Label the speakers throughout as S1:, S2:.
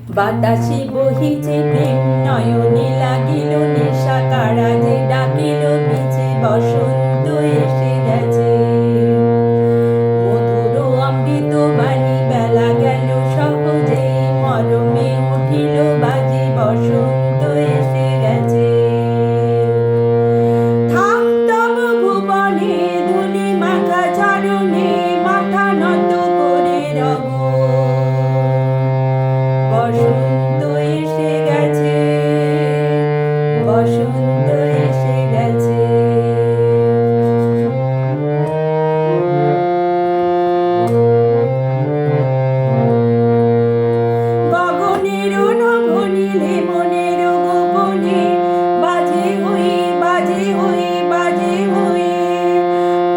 S1: বাতাসে বহিছে প্রেম নয়নে লাগিল নেশা কারাজে ডাকিল পিছে বসন্ত এসে গেছে মধুর অমৃত বাণী বেলা গেল সহজেই মরমে উঠিল বাজি বসন্ত এসে গেছে থাক তব ভুবনে ধুলি মাখা চরণে মাথা নত করে রব বসন্ত এসে গেছে বসন্ত এসে গেছে গগনের নভনীলে মনের গোপনে বাজে হই বাজে হই বাজে হই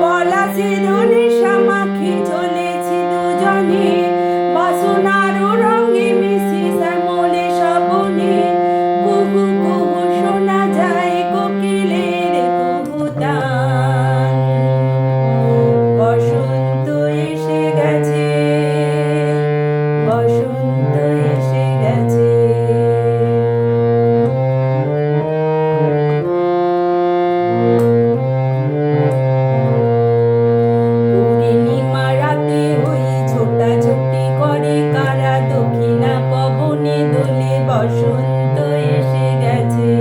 S1: পলাশের নেশা মাখি চলেছি দুজনে বাসনার রঙে মিশি শ্যামলে শ্রাবণে কুহু কুহু শোনা যায় কোকিলের কুহুতান বসন্ত এসে গেছে বসন্ত এসে গেছে পূর্ণিমা রাতে ওই ছোটাছুটি করে কারা দক্ষিণা পবনে দোলে বসন্ত এসে গেছে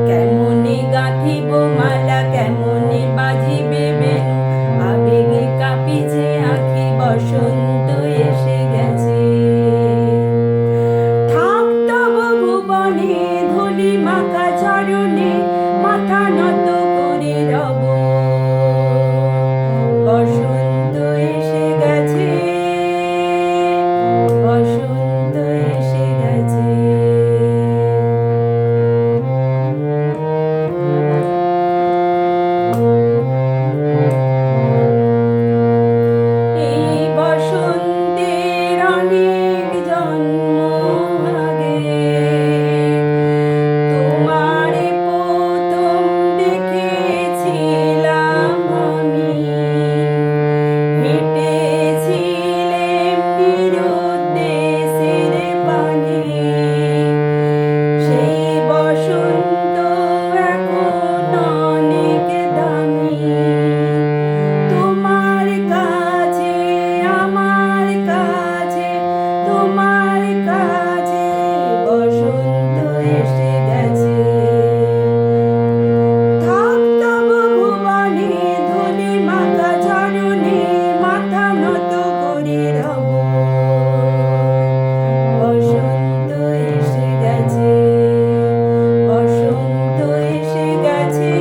S1: কেমনে গাঁথিব মালা কেমনে বাজিবে বেণু আবেগে কাঁপিছে আঁখি বসন্ত এসে গেছে থাক তব ভুবনে ধুলি মাখা চরণে মাথা নত করে রব বসন্ত এসে গেছে বসন্ত এসে গেছে এই বসন্তের অনেক জন্ম আগে তোমার প্রথম দেখেছিলাম আমি হেঁটেছিলেম নিরুদ্দেশের পানে সেই বসন্ত এখন অনেক দামি তোমার কাছে আমার কাছে তোমার কাছে বসন্ত এসে গেছে থাক তব ভুবনে ধুলি মাখা চরণে মাথা নত করে রব বসন্ত এসে গেছে বসন্ত এসে গেছে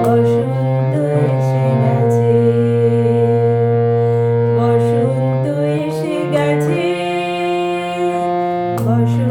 S1: বসন্ত এসে গেছে বসন্ত এসে গেছে বসন্ত